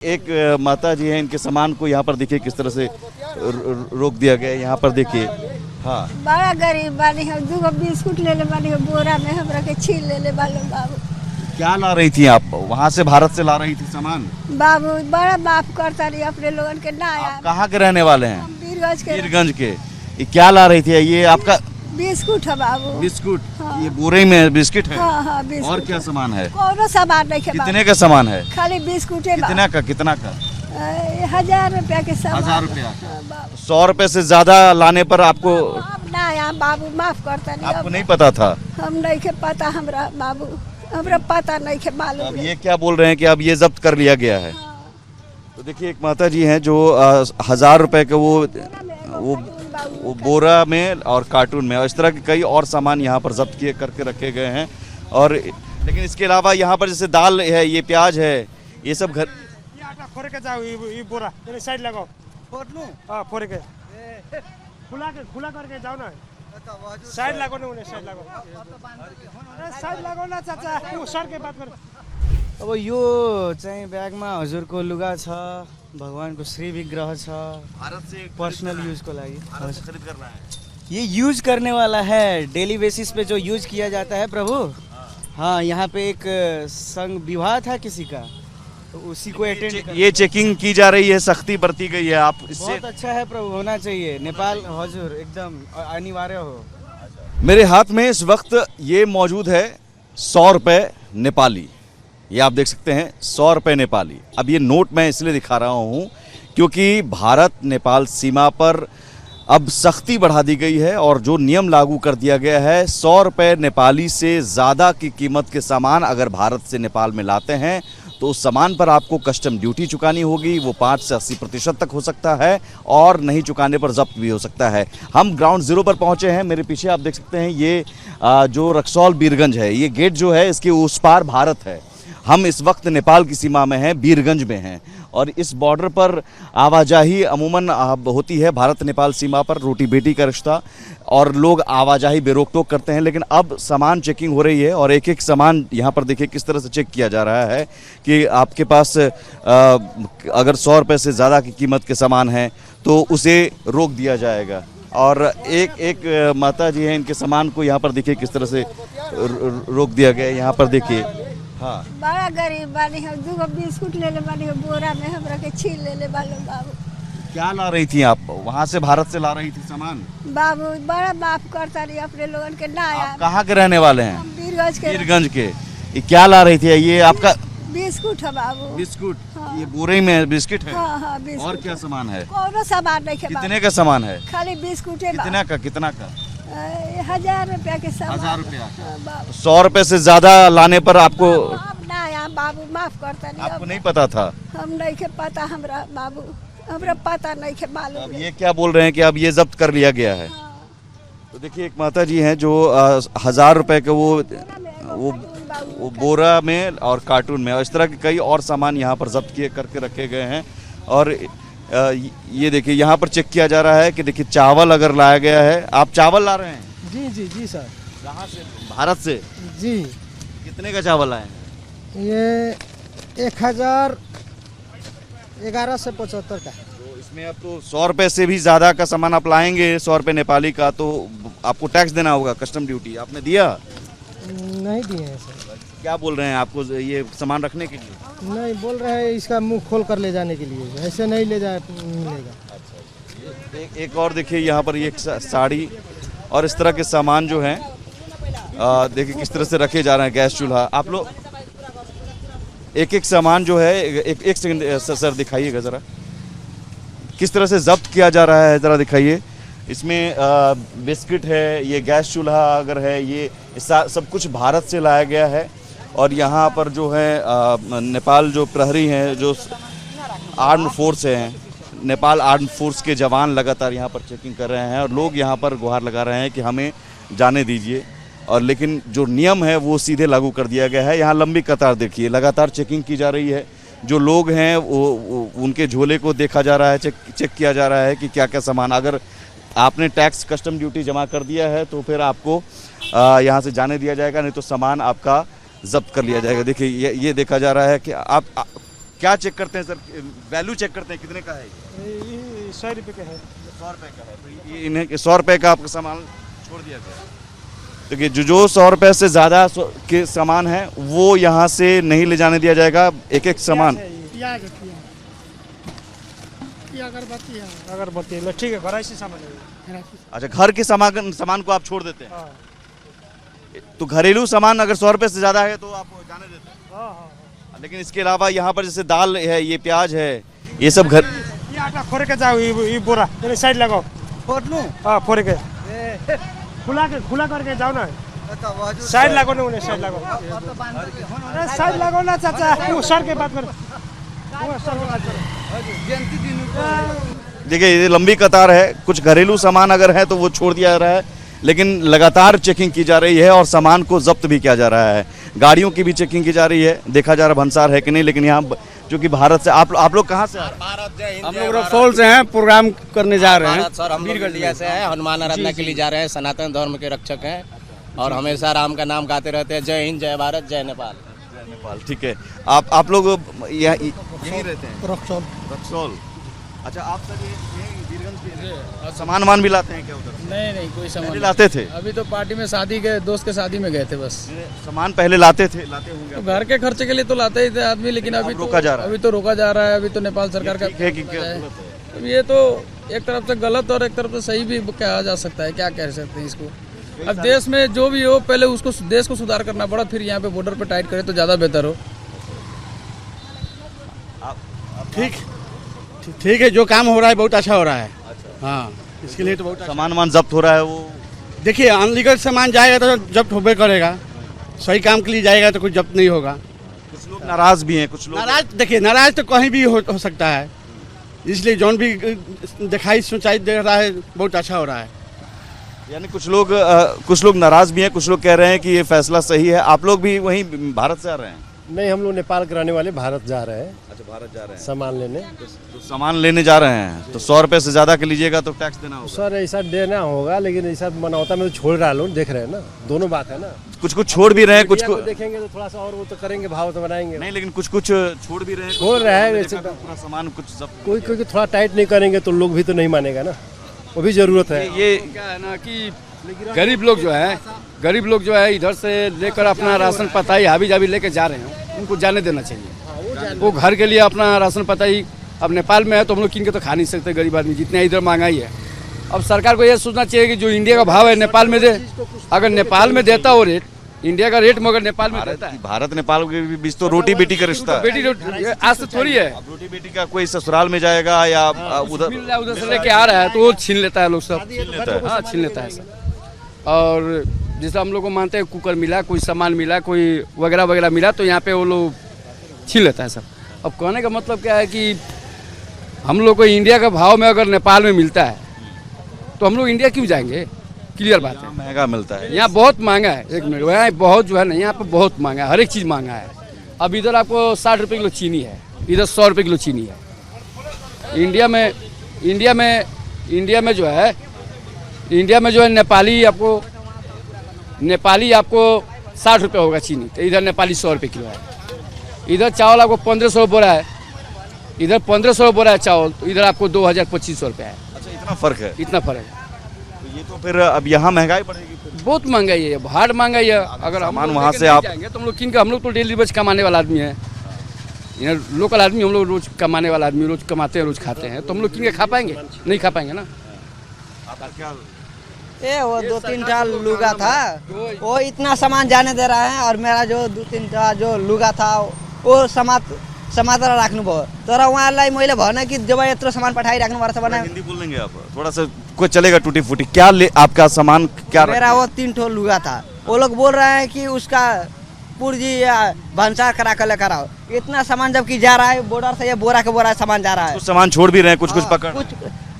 एक माता जी हैं, इनके सामान को यहाँ पर देखिए किस तरह से रोक दिया गया है। यहाँ पर देखिए, हाँ, बड़ा गरीब बानी हम, 2 बिस्कुट ले ले बानी हम, बोरा में हमरा के छील ले ले बालो बाबू। क्या ला रही थी आप? वहाँ से भारत से ला रही थी सामान? बाबू बड़ा माफ करता रही अपने लोगन के ना आप यार। कहाँ के रहने वाले हैं? हम बीरगंज के वीरगंज के। ये क्या ला रही थी? ये आपका बिस्कुट है बाबू। बिस्कुट? हाँ। ये बोरे में बिस्किट है? हाँ हाँ बिस्कुट। और क्या सामान है? कोनो सामान नहीं के कितने का सामान है? खाली बिस्कुट है। कितना का? कितना का? 1000 रुपया के सामान। 1000 रुपया? हाँ, बाबू। 100 रुपए से ज्यादा लाने पर आपको अब ना यार बाबू माफ करता नहीं। आपको अब नहीं पता था? हम नहीं के पता हमरा बाबू, हमरा पता नहीं के मालूम। अब ये क्या बोल रहे हैं कि अब ये जब्त कर लिया गया है? तो देखिए, एक माता जी हैं जो 1000 रुपए के वो बोरा में और कार्टून में और इस तरह के कई और सामान यहाँ पर जब्त किए करके रखे गए हैं। और लेकिन इसके अलावा यहाँ पर जैसे दाल है, ये प्याज है, ये सब घर फोड़ के जाओ, ये बोरा ये साइड लगाओ, फोड़ लूं? हाँ फोड़ के खुला करके जाओ ना, साइड लगाओ ना, उन्हें साइड लगाओ, साइड लगाओ ना चाचा, वो सर के बात कर। अब यो चाहिँ ब्यागमा हजुरको लुगा छ, भगवानको श्री विग्रह छ, भारत से पर्सनल यूज को लागि। भारत से खरीद करना है। ये यूज करने वाला है, डेली बेसिस पे जो यूज किया जाता है प्रभु। हाँ, यहाँ पे एक संग विवाह था किसी का, तो उसी को अटेंड कर। ये चेकिंग की जा रही है, सख्ती बरती गई है। आप इससे बहुत अच्छा है प्रभु, होना चाहिए। नेपाल हजुर एकदम अनिवार्य हो। मेरे हाथ में इस वक्त ये मौजूद है 100 रुपए नेपाली। ये आप देख सकते हैं 100 रुपए नेपाली। अब ये नोट मैं इसलिए दिखा रहा हूँ क्योंकि भारत नेपाल सीमा पर अब सख्ती बढ़ा दी गई है और जो नियम लागू कर दिया गया है, 100 रुपए नेपाली से ज़्यादा की कीमत के सामान अगर भारत से नेपाल में लाते हैं तो उस सामान पर आपको कस्टम ड्यूटी चुकानी होगी। वो 5 से 80% तक हो सकता है और नहीं चुकाने पर जब्त भी हो सकता है। हम ग्राउंड ज़ीरो पर पहुंचे हैं। मेरे पीछे आप देख सकते हैं ये जो रक्सौल बीरगंज है, ये गेट जो है इसके उस पार भारत है। हम इस वक्त नेपाल की सीमा में हैं, बीरगंज में हैं और इस बॉर्डर पर आवाजाही अमूमन होती है। भारत नेपाल सीमा पर रोटी बेटी का रिश्ता और लोग आवाजाही बेरोक टोक करते हैं, लेकिन अब सामान चेकिंग हो रही है और एक एक सामान यहाँ पर देखिए किस तरह से चेक किया जा रहा है कि आपके पास अगर 100 रुपये से ज़्यादा की कीमत के सामान है तो उसे रोक दिया जाएगा। और एक माता जी हैं, इनके सामान को यहाँ पर देखिए किस तरह से रोक दिया गया है। यहाँ पर देखिए, हाँ, बड़ा गरीब बानी हम, 2 बिस्कुट ले ले बानी हम, बोरा में हमरा के छील ले ले बालो बाबू। क्या ला रही थी आप? वहाँ से भारत से ला रही थी सामान? बाबू बड़ा माफ करता रही अपने लोगन के ना आप यार। कहाँ के रहने वाले हैं? हम बीरगंज के। वीरगंज के। ये क्या ला रही थी? ये आपका बिस्कुट है बाबू। बिस्कुट? हाँ। ये बोरे में बिस्किट है? हाँ हाँ बिस्कुट। और क्या सामान है? कोनो सामान नहीं के कितने का सामान है? खाली बिस्कुट है। कितना का? कितना का? 1000 रुपया के सामान। 1000 रुपया? हाँ, बाबू। 100 रुपए से ज्यादा लाने पर आपको अब ना यार बाबू माफ करता नहीं। आपको अब नहीं पता था? हम नहीं के पता हमरा बाबू, हमरा पता नहीं के मालूम। अब ये क्या बोल रहे हैं कि अब ये जब्त कर लिया गया है? तो देखिए, एक माता जी हैं जो 1000 रुपए के वो बोरा में और कार्टून में और इस तरह के कई और सामान यहाँ पर जब्त किए करके रखे गए हैं। और ये देखिए, यहाँ पर चेक किया जा रहा है कि देखिए चावल अगर लाया गया है। आप चावल ला रहे हैं? जी जी जी सर। कहाँ से? भारत से? जी कितने का चावल लाए हैं? ये 1175 का। तो इसमें अब तो 100 रुपए से भी ज़्यादा का सामान आप लाएंगे, 100 रुपए नेपाली का, तो आपको टैक्स देना होगा, कस्टम ड्यूटी। आपने दिया? नहीं दिए हैं सर। क्या बोल रहे हैं आपको ये सामान रखने के लिए? नहीं बोल रहे हैं इसका मुंह खोल कर ले जाने के लिए, ऐसे नहीं ले जाए मिलेगा। एक और देखिए, यहाँ पर ये साड़ी और इस तरह के सामान जो हैं देखिए किस तरह से रखे जा रहे हैं। गैस चूल्हा, आप लोग एक सामान जो है, एक सेकंड सर दिखाइएगा ज़रा, किस तरह से जब्त किया जा रहा है, ज़रा दिखाइए। इसमें बिस्किट है, ये गैस चूल्हा अगर है, ये सब कुछ भारत से लाया गया है। और यहाँ पर जो है नेपाल जो प्रहरी हैं, जो आर्म्ड फोर्स हैं, नेपाल आर्म्ड फोर्स के जवान लगातार यहाँ पर चेकिंग कर रहे हैं और लोग यहाँ पर गुहार लगा रहे हैं कि हमें जाने दीजिए। और लेकिन जो नियम है वो सीधे लागू कर दिया गया है। यहाँ लंबी कतार देखिए, लगातार चेकिंग की जा रही है। जो लोग हैं वो उनके झोले को देखा जा रहा है, चेक किया जा रहा है कि क्या क्या सामान, अगर आपने टैक्स कस्टम ड्यूटी जमा कर दिया है तो फिर आपको यहाँ से जाने दिया जाएगा, नहीं तो सामान आपका जब्त कर लिया जाएगा। देखिए ये देखा जा रहा है कि आप क्या चेक करते हैं सर? वैल्यू चेक करते हैं कितने का है ये? ये 100 रुपये का है। 100 रुपए का है। तो ये इन्हें 100 रुपए का आपका सामान छोड़ दिया गया। देखिए जो 100 रुपए से ज़्यादा के सामान है वो यहाँ से नहीं ले जाने दिया जाएगा। एक एक सामान प्याज है, ये अगरबत्ती है। अगरबत्ती है, लो ठीक है, घराई से सामान है। अच्छा, घर के सामान को आप छोड़ देते हैं? हाँ तो घरेलू सामान अगर 100 रुपए से ज़्यादा है तो आप जाने देते हैं? हाँ हाँ। लेकिन इसके अलावा यहाँ पर जैसे दाल है, ये प्याज है, ये सब घर ये आटा फोड़ के जाओ, ये बोरा ये साइड लगाओ। फोड़ लूं? हाँ फोड़ के खुला करके जाओ ना, साइड लगो ना, उन्हें साइड लगो। अरे साइड लगो ना चाचा, वो सर के बात करो, वो सर के बात करो। देखिए ये लंबी कतार है। कुछ घरेलू सामान अगर है तो वो छोड़ दिया जा रहा है, लेकिन लगातार चेकिंग की जा रही है और सामान को जब्त भी किया जा रहा है। गाड़ियों की भी चेकिंग की जा रही है, देखा जा रहा है भंसार है कि नहीं। लेकिन यहाँ जो कि भारत से आप लोग कहाँ से आ रहे हैं? हम लोग रक्सौल से हैं, प्रोग्राम करने जा रहे हैं। सर हम लोग इंडिया से हैं, हनुमान आराधना के लिए जा रहे हैं, सनातन धर्म के रक्षक हैं और हमेशा राम का नाम गाते रहते हैं, जय हिंद, जय भारत, जय नेपाल। नेपाल, ठीक है। आप लोग यहीं रहते हैं? रक्सौल। अच्छा, आप सर ये वीरगंज के हैं? सामान भी लाते हैं क्या उधर? नहीं कोई सामान पहले लाते थे? अभी तो पार्टी में शादी के दोस्त के शादी में गए थे बस। सामान पहले लाते होंगे तो घर के खर्चे के लिए तो लाते ही थे आदमी, लेकिन अभी तो रोका जा रहा है। अभी तो नेपाल सरकार का है कि क्या गलत है? अब ये तो एक तरफ से गलत और एक तरफ से सही भी कहा जा सकता है, क्या कह सकते हैं इसको। अब देश में जो भी हो, पहले उसको देश को सुधार करना पड़ा, फिर यहाँ पे बॉर्डर पे टाइट करे तो ज़्यादा बेहतर हो। ठीक है, जो काम हो रहा है बहुत अच्छा हो रहा है। हाँ, इसके लिए तो बहुत सामान जब्त हो रहा है। वो देखिए, अनलीगल सामान जाएगा तो जब्त होबे करेगा, सही काम के लिए जाएगा तो कुछ जब्त नहीं होगा। कुछ लोग नाराज भी हैं, कुछ लोग देखिए नाराज तो कहीं भी हो सकता है, इसलिए जौन भी दिखाई सोचाई दे रहा है बहुत अच्छा हो रहा है। यानी कुछ लोग नाराज भी हैं, कुछ लोग कह रहे हैं कि ये फैसला सही है। आप लोग भी वहीं भारत से आ रहे हैं? नहीं, हम लोग नेपाल के रहने वाले भारत जा रहे हैं। अच्छा, भारत जा रहे हैं सामान लेने। तो सामान लेने जा रहे हैं तो 100 रुपए से ज्यादा के लीजिएगा तो टैक्स देना होगा? सर ऐसा देना होगा, लेकिन ऐसा मनौता में तो छोड़ रहा लोग, देख रहे हैं ना, दोनों बात है ना। कुछ छोड़ भी रहे हैं, कुछ देखेंगे तो थोड़ा सा और वो तो करेंगे, भाव तो बनाएंगे नहीं, लेकिन कुछ छोड़ भी रहे हैं। छोड़ रहे हैं वैसे पूरा सामान कुछ सब कोई थोड़ा टाइट नहीं करेंगे तो लोग भी तो नहीं मानेगा ना, वो भी जरूरत है। ये क्या है ना कि गरीब लोग जो है इधर से लेकर अपना राशन पताई हावी जावी लेके जा रहे हैं, उनको जाने देना चाहिए। वो घर के लिए अपना राशन पताई, अब नेपाल में है तो हम लोग किन के तो खा नहीं सकते गरीब आदमी, जितने इधर महंगाई है। अब सरकार को ये सोचना चाहिए कि जो इंडिया का भाव है नेपाल में दे। अगर नेपाल में देता वो रेट, इंडिया का रेट मगर नेपाल में देता है। भारत नेपाल के बीच तो रोटी बेटी का रिश्ता है। बेटी आज से थोड़ी है। अब रोटी बेटी का कोई ससुराल में जाएगा या उधर से लेके आ रहा है तो वो छीन लेता है लोग सब। हाँ, छीन लेता है सब। और जैसे हम लोग को मानते हैं कुकर मिला, कोई सामान मिला, कोई वगैरह मिला तो यहाँ पे वो लोग छीन लेता है सब। अब कहने का मतलब क्या है कि हम लोग को इंडिया का भाव में अगर नेपाल में मिलता है तो हम लोग इंडिया क्यों जाएंगे? क्लियर बात है, महंगा मिलता है यहाँ, बहुत महंगा है। एक मिनट, यहाँ बहुत जो है ना, यहाँ पे बहुत महंगा है, हर एक चीज़ महंगा है। अब इधर आपको 60 रुपये किलो चीनी है, इधर 100 रुपये किलो चीनी है। इंडिया में जो है नेपाली आपको 60 रुपये होगा चीनी, तो इधर नेपाली 100 रुपये किलो है। इधर चावल आपको 1500 बोरा है, इधर 1500 बोरा है चावल, तो इधर आपको 2000-2500 रुपये है। अच्छा, इतना फर्क है? इतना फर्क है। तो ये तो फिर अब यहाँ महंगाई बढ़ेगी फिर। बहुत महंगाई है, हार्ड महंगाई है। अगर सामान वहाँ से आप जाएंगे तो हम लोग तो डेली रोज कमाने वाला आदमी है, लोकल आदमी, हम लोग रोज कमाने वाला आदमी, रोज कमाते हैं, रोज खाते हैं, तो हम लोग किन के खा पाएंगे? नहीं खा पाएंगे ना। क्या ये वो 2-3 टा लुगा था, वो इतना सामान जाने दे रहा है, और मेरा जो 2-3 टा जो लुगा था वो समातर राख्नु भयो। तर उहाँलाई मैले भने कि जब यत्रो सामान पठाइराख्नु पर्छ भने। हिंदी बोल लेंगे आप थोड़ा सा, कोई चलेगा टूटी फूटी? क्या आपका सामान क्या? मेरा वो 3 ठो लुगा था, वो लोग बोल रहे हैं कि उसका पुर्जी या भंसार करा कर लेकर आओ। इतना सामान जबकि जा रहा है बॉर्डर से, ये बोरा के बोरा सामान जा रहा है। कुछ सामान छोड़ भी रहे हैं, कुछ पकड़।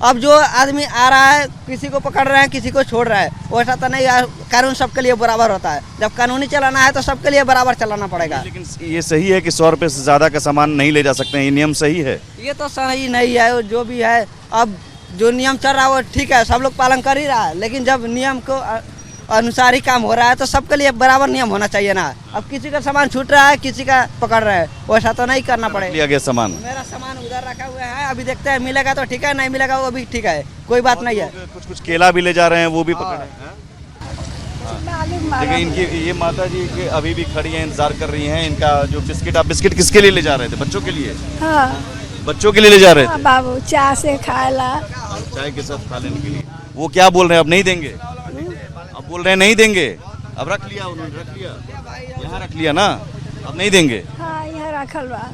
अब जो आदमी आ रहा है, किसी को पकड़ रहे हैं, किसी को छोड़ रहा है, वैसा तो नहीं। कानून सबके लिए बराबर होता है, जब कानूनी चलाना है तो सबके लिए बराबर चलाना पड़ेगा। लेकिन ये सही है कि 100 रुपये से ज़्यादा का सामान नहीं ले जा सकते हैं, ये नियम सही है? ये तो सही नहीं है, जो भी है। अब जो नियम चल रहा है वो ठीक है, सब लोग पालन कर ही रहा है, लेकिन जब नियम को अनुसार ही काम हो रहा है, तो सबके लिए बराबर नियम होना चाहिए ना। अब किसी का सामान छूट रहा है, किसी का पकड़ रहा है, वैसा तो नहीं करना पड़ेगा। लिया गया सामान, मेरा सामान उधर रखा हुआ है, अभी देखते हैं, मिलेगा तो ठीक है, नहीं मिलेगा वो भी ठीक है, कोई बात नहीं है। कुछ कुछ केला भी ले जा रहे हैं, वो भी पकड़े हैं। मालूम देखिए इनकी ये माता जी के अभी भी खड़ी हैं, इंतजार कर रही हैं। इनका जो बिस्किट, आप बिस्किट किसके लिए ले जा रहे थे? बच्चों के लिए? हाँ बच्चों के लिए ले जा रहे हाँ थे, बाबू, चाय से खाएला। चाय के साथ खा लेने के लिए। वो क्या बोल रहे हैं, अब नहीं देंगे? अब बोल रहे हैं नहीं देंगे। अब रख लिया उन्होंने, रख लिया, यहाँ रख लिया ना, अब नहीं देंगे। हाँ यहाँ रखल बा।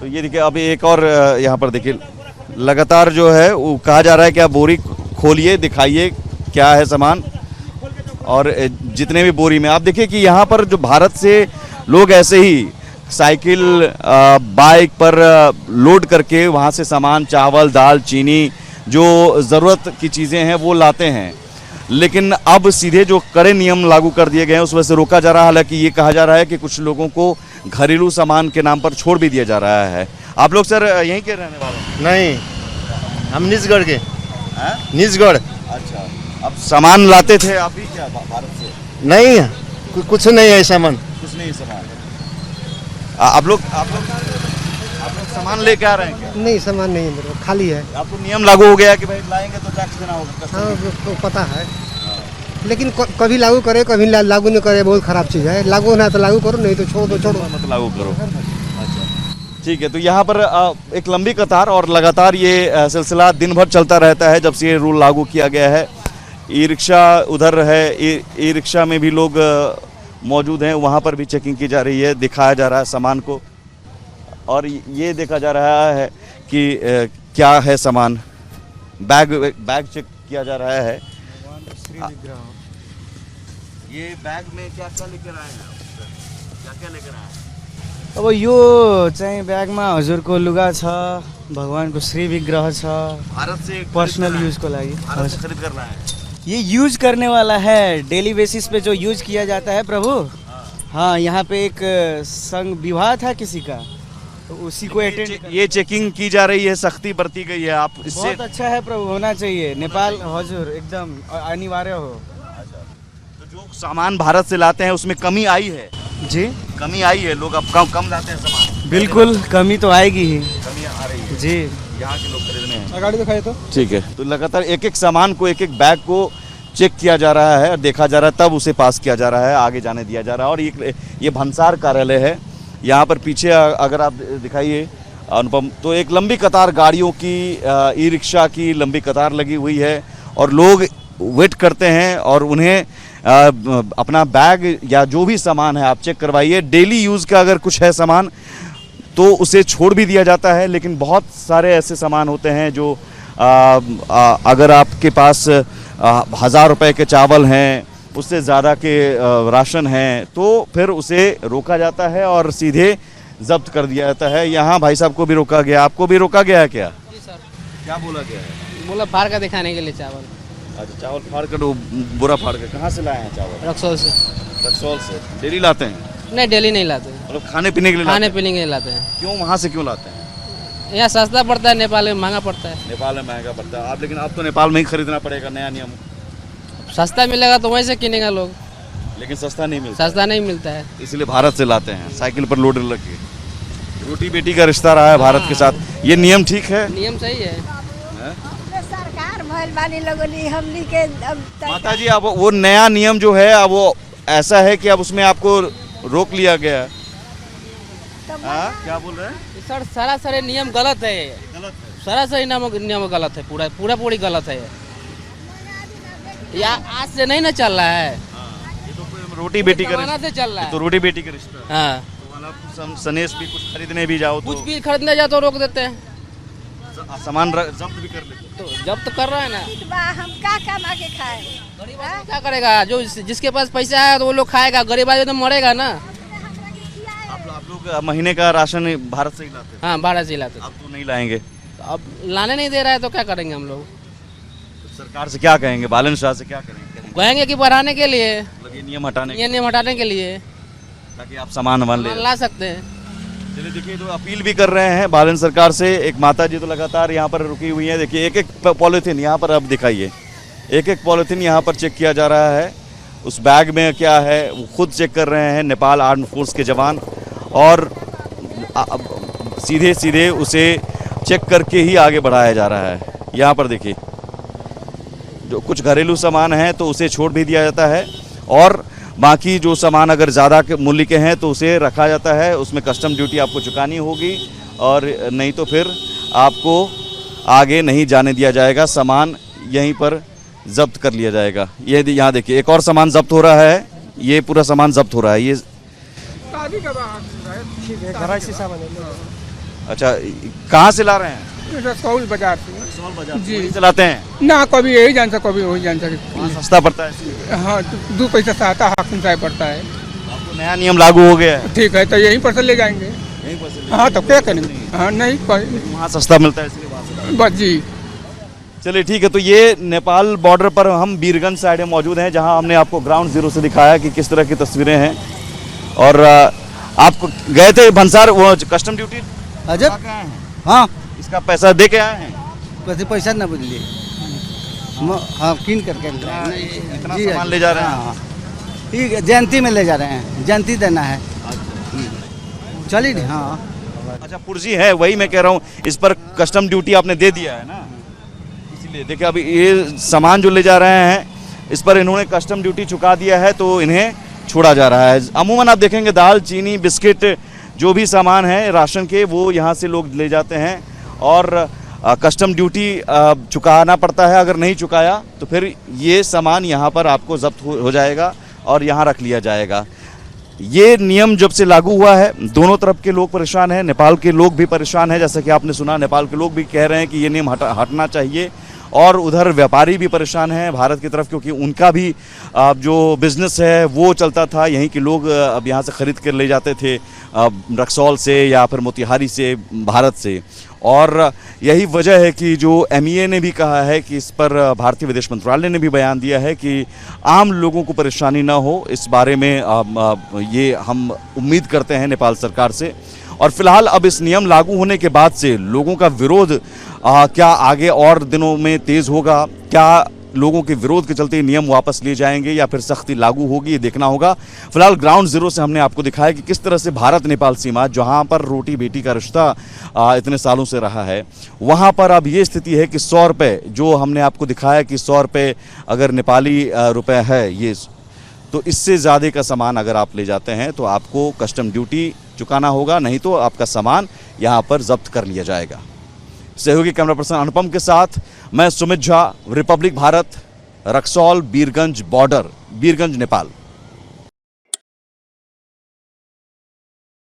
तो ये देखिए अभी एक और यहाँ पर देखिए लगातार जो है वो कहा जा रहा है कि आप बोरी खोलिए, दिखाइए क्या है सामान। और जितने भी बोरी में आप देखिए कि यहाँ पर जो भारत से लोग ऐसे ही साइकिल बाइक पर लोड करके वहाँ से सामान, चावल, दाल, चीनी, जो ज़रूरत की चीज़ें हैं वो लाते हैं। लेकिन अब सीधे जो कड़े नियम लागू कर दिए गए हैं उस वजह से रोका जा रहा है। हालांकि ये कहा जा रहा है कि कुछ लोगों को घरेलू सामान के नाम पर छोड़ भी दिया जा रहा है। आप लोग सर यहीं के रहने वाले हैं? नहीं, हम निजगढ़ के। हैं? निजगढ़। अच्छा, अब सामान लाते थे आप ही क्या भारत से? नहीं, कुछ नहीं है सामान। कुछ नहीं सामान। आप लोग सामान लेके आ रहे हैं क्या? नहीं, सामान नहीं है मेरे को, खाली है। आपको नियम लागू हो गया कि भाई लाएंगे तो टैक्स देना होगा? हाँ, तो पता है, लेकिन कभी लागू करे, कभी लागू नहीं करे, बहुत खराब चीज़ है। लागू होना है तो लागू करो, नहीं तो छोड़ दो, छोड़ो मत लागू करो। अच्छा, ठीक है। तो यहाँ पर एक लंबी कतार और लगातार ये सिलसिला दिन भर चलता रहता है जब से ये रूल लागू किया गया है। ई रिक्शा उधर है, ई रिक्शा में भी लोग मौजूद हैं, वहाँ पर भी चेकिंग की जा रही है, दिखाया जा रहा है सामान को। और ये देखा जा रहा है कि क्या है सामान, बैग चेक किया जा रहा है। ये बैग में क्या क्या लेकर आए हैं? क्या क्या लेकर आए हैं? अब यो चाहिँ ब्यागमा हजुरको लुगा छ, भगवानको श्री विग्रह छ, भारत से पर्सनल यूज को लागि। भारत से खरीद कर रहा है। ये यूज करने वाला है, डेली बेसिस पे जो यूज किया जाता है प्रभु। हाँ, यहाँ पे एक संघ विवाह था किसी का, तो उसी को अटेंड। ये चेकिंग की जा रही है, सख्ती बरती गई है। आप इससे बहुत अच्छा है प्रभु, होना चाहिए। नेपाल हजुर एकदम अनिवार्य हो। तो जो सामान भारत से लाते हैं उसमें कमी आई है जी, कमी आई है, लोग अब कम लाते हैं सामान। बिल्कुल कमी तो आएगी ही कमी आ रही है जी। यहाँ के लोग खरीदने हैं। गाड़ी दिखाए तो ठीक है। तो लगातार एक एक सामान को, एक एक बैग को चेक किया जा रहा है, देखा जा रहा है, तब उसे पास किया जा रहा है, आगे जाने दिया जा रहा है। और ये भंसार कार्यालय है। यहाँ पर पीछे अगर आप दिखाइए अनुपम, तो एक लंबी कतार गाड़ियों की, ई रिक्शा की लंबी कतार लगी हुई है और लोग वेट करते हैं और उन्हें अपना बैग या जो भी सामान है आप चेक करवाइए। डेली यूज़ का अगर कुछ है सामान तो उसे छोड़ भी दिया जाता है, लेकिन बहुत सारे ऐसे सामान होते हैं जो अगर आपके पास 1000 रुपए के चावल हैं, उससे ज़्यादा के राशन हैं, तो फिर उसे रोका जाता है और सीधे जब्त कर दिया जाता है। यहाँ भाई साहब को भी रोका गया, आपको भी रोका गया है क्या? जी सर। क्या बोला गया है? बोला फाड़ का दिखाने के लिए चावल। अच्छा, चावल फाड़ कर, बुरा फाड़ कर। कहाँ से लाए हैं चावल? रक्सौल से। रक्सौल से। डेली लाते हैं? नहीं, डेली नहीं लाते हैं, मतलब खाने पीने के लिए खाने लाते हैं? पीने के लिए लाते हैं। क्यों, वहाँ से क्यों लाते हैं? यहाँ सस्ता पड़ता है, नेपाल में महंगा पड़ता है। नेपाल में महंगा पड़ता है। आप लेकिन अब तो नेपाल में ही खरीदना पड़ेगा, नया नियम। सस्ता मिलेगा तो वहीं से किनेगा लोग, लेकिन सस्ता नहीं मिलता। सस्ता नहीं मिलता है, इसलिए भारत से लाते हैं, साइकिल पर लोड लग के। रोटी बेटी का रिश्ता रहा है भारत के साथ। ये नियम ठीक है? नियम सही है। सरकार भइल बानी लोगनी हमनी के। माता जी, अब वो नया नियम जो है अब वो ऐसा है कि अब उसमें आपको रोक लिया गया है। क्या बोल रहे हैं सर? सारे नियम गलत है, गलत है। सारा नियम गलत है, पूरी गलत है। या आज से नहीं ना चल रहा है, ये तो रोटी बेटी का जमाना से चल रहा तो है। रोटी बेटी का रिश्ता है। हाँ, तो मतलब सनेश भी कुछ खरीदने भी जाओ तो कुछ भी खरीदने जाओ तो रोक देते हैं, सामान जब्त भी कर लेते हैं। तो जब तो कर रहा है ना। हम का कमा के खाए? गरीब आदमी क्या करेगा? जो जिसके पास पैसा है तो वो लोग खाएगा, गरीब आदमी तो मरेगा ना। आप लोग महीने का राशन भारत से ही लाते हैं? हाँ, भारत से लाते। अब तो नहीं लाएंगे? अब लाने नहीं दे रहा है तो क्या करेंगे हम लोग? सरकार से क्या कहेंगे, बालन शाह से क्या करेंगे? कहेंगे कि बढ़ाने के लिए, मतलब ये नियम हटाने ये नियम हटाने के लिए, ताकि आप सामान ला सकते हैं। चलिए देखिए, तो अपील भी कर रहे हैं बालन सरकार से। एक माता जी तो लगातार यहाँ पर रुकी हुई हैं। देखिए एक एक पॉलीथीन यहाँ पर अब दिखाइए, एक एक पॉलिथीन यहाँ पर चेक किया जा रहा है। उस बैग में क्या है वो खुद चेक कर रहे हैं नेपाल आर्म्ड फोर्स के जवान, और सीधे सीधे उसे चेक करके ही आगे बढ़ाया जा रहा है। यहाँ पर देखिए, जो कुछ घरेलू सामान है तो उसे छोड़ भी दिया जाता है, और बाकी जो सामान अगर ज़्यादा के मूल्य के हैं तो उसे रखा जाता है। उसमें कस्टम ड्यूटी आपको चुकानी होगी, और नहीं तो फिर आपको आगे नहीं जाने दिया जाएगा, सामान यहीं पर जब्त कर लिया जाएगा। ये यहाँ देखिए, एक और सामान जब्त हो रहा है, ये पूरा सामान जब्त हो रहा है। ये अच्छा, कहाँ से ला रहे हैं? रसौल बाजार से। रसौल बाजार जी चलाते हैं ना, कभी यही जान सकता, कभी वही जान सकता। सस्ता पड़ता है। हाँ, 2 पैसा सस्ता हाकिम साहब पड़ता है। आपको नया नियम लागू हो गया है। ठीक है, तो यहीं पर से ले जाएंगे। यहीं पर से हाँ, तो क्या करेंगे? हाँ, नहीं वहाँ सस्ता मिलता है इसलिए वहाँ से। बस जी। चलिए ठीक है, तो ये नेपाल बॉर्डर पर हम बीरगंज साइड में मौजूद हैं, जहां हमने आपको ग्राउंड जीरो से दिखाया कि किस तरह की तस्वीरें हैं। और आप गए थे भंसार वो कस्टम ड्यूटी? अजब, हाँ इसका पैसा दे के आए हैं? वैसे पैसा ना बुझलिए, हाँ किन करके इतना सामान ले जा रहे हैं? हाँ, ठीक है, जयंती में ले जा रहे हैं, जयंती देना है। चलिए, हाँ। अच्छा, पुर्जी है, वही मैं कह रहा हूँ, इस पर कस्टम ड्यूटी आपने दे दिया है ना, इसलिए देखिए अभी ये सामान जो ले जा रहे हैं इस पर इन्होंने कस्टम ड्यूटी चुका दिया है, तो इन्हें छोड़ा जा रहा है। अमूमन आप देखेंगे दाल, चीनी, बिस्किट, जो भी सामान है राशन के, वो यहाँ से लोग ले जाते हैं, और कस्टम ड्यूटी चुकाना पड़ता है। अगर नहीं चुकाया तो फिर ये सामान यहाँ पर आपको जब्त हो जाएगा और यहाँ रख लिया जाएगा। ये नियम जब से लागू हुआ है, दोनों तरफ के लोग परेशान हैं, नेपाल के लोग भी परेशान हैं, जैसा कि आपने सुना, नेपाल के लोग भी कह रहे हैं कि ये नियम हटना चाहिए, और उधर व्यापारी भी परेशान हैं भारत की तरफ, क्योंकि उनका भी जो बिज़नेस है वो चलता था। यहीं के लोग अब यहाँ से ख़रीद कर ले जाते थे, रक्सौल से या फिर मोतिहारी से, भारत से। और यही वजह है कि जो MEA ने भी कहा है कि इस पर भारतीय विदेश मंत्रालय ने भी बयान दिया है कि आम लोगों को परेशानी ना हो, इस बारे में ये हम उम्मीद करते हैं नेपाल सरकार से। और फिलहाल अब इस नियम लागू होने के बाद से लोगों का विरोध क्या आगे और दिनों में तेज़ होगा, क्या लोगों के विरोध के चलते नियम वापस लिए जाएंगे या फिर सख्ती लागू होगी, ये देखना होगा। फिलहाल ग्राउंड जीरो से हमने आपको दिखाया कि किस तरह से भारत नेपाल सीमा, जहां पर रोटी बेटी का रिश्ता इतने सालों से रहा है, वहां पर अब ये स्थिति है कि 100 रुपये, जो हमने आपको दिखाया कि 100 रुपये अगर नेपाली रुपए है ये, तो इससे ज़्यादा का सामान अगर आप ले जाते हैं तो आपको कस्टम ड्यूटी चुकाना होगा, नहीं तो आपका सामान यहाँ पर जब्त कर लिया जाएगा। सहयोगी कैमरा पर्सन अनुपम के साथ मैं सुमित झा, रिपब्लिक भारत, रक्सौल बीरगंज बॉर्डर, बीरगंज नेपाल।